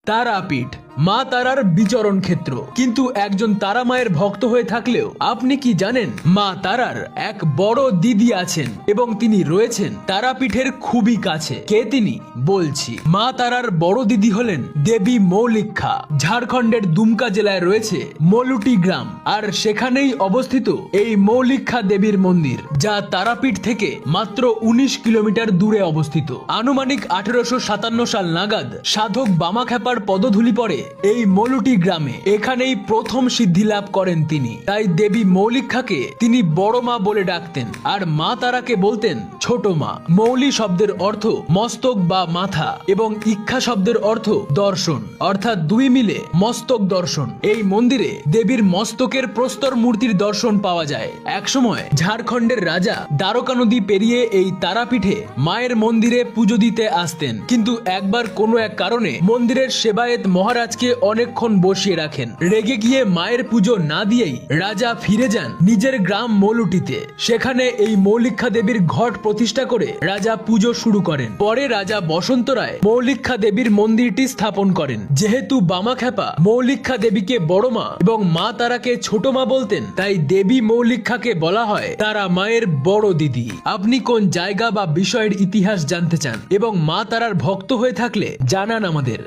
তারাপীঠ মা তারার বিচরণ ক্ষেত্র। কিন্তু একজন তারা মায়ের ভক্ত হয়ে থাকলেও আপনি কি জানেন মা তারার এক বড় দিদি আছেন এবং তিনি রয়েছেন তারাপীঠের খুবই কাছে। কে তিনি? বলছি, মা তারার বড় দিদি হলেন দেবী মৌলিক্ষা। ঝাড়খণ্ডের দুমকা জেলায় রয়েছে মলুটি গ্রাম, আর সেখানেই অবস্থিত এই মৌলিক্ষা দেবীর মন্দির, যা তারাপীঠ থেকে মাত্র 19 কিলোমিটার দূরে অবস্থিত। আনুমানিক 1857 সাল নাগাদ সাধক বামাখ্যাপার পদধূলি পড়ে এই মলুটি গ্রামে। এখানেই প্রথম সিদ্ধি লাভ করেন তিনি। তাই দেবী মৌলিক্ষাকে তিনি বড় মা বলে ডাকতেন, আর মা তারাকে বলতেন ছোট মা। মৌলি শব্দের অর্থ মস্তক বা মাথা এবং ইক্ষা শব্দের অর্থ দর্শন, অর্থাৎ দুই মিলে মস্তক দর্শন। এই মন্দিরে দেবীর মস্তকের প্রস্তর মূর্তির দর্শন পাওয়া যায়। একসময় ঝাড়খণ্ডের রাজা দ্বারকা নদী পেরিয়ে এই তারাপীঠে মায়ের মন্দিরে পুজো দিতে আসতেন, কিন্তু একবার কোনো এক কারণে মন্দিরের সেবায়েত মহারাজকে অনেকক্ষণ বসিয়ে রাখেন। রেগে গিয়ে মায়ের পুজো না দিয়েই রাজা ফিরে যান নিজের গ্রাম মলুটিতে। সেখানে এই মৌলিক্ষা দেবীর ঘট প্রতিষ্ঠা করে রাজা পুজো শুরু করেন। পরে রাজা বসন্ত রায় মৌলিক্ষা দেবীর মন্দিরটি স্থাপন করেন। যেহেতু বামাখ্যাপা মৌলিক্ষা দেবীকে বড় মা এবং মা তারাকে ছোট মা বলতেন, তাই দেবী মৌলিক্ষাকে বলা হয় তারা মায়ের বড় দিদি। আপনি কোন জায়গা বা বিষয়ের ইতিহাস জানতে চান এবং মা তারার ভক্ত হয়ে থাকলে জানান আমাদের।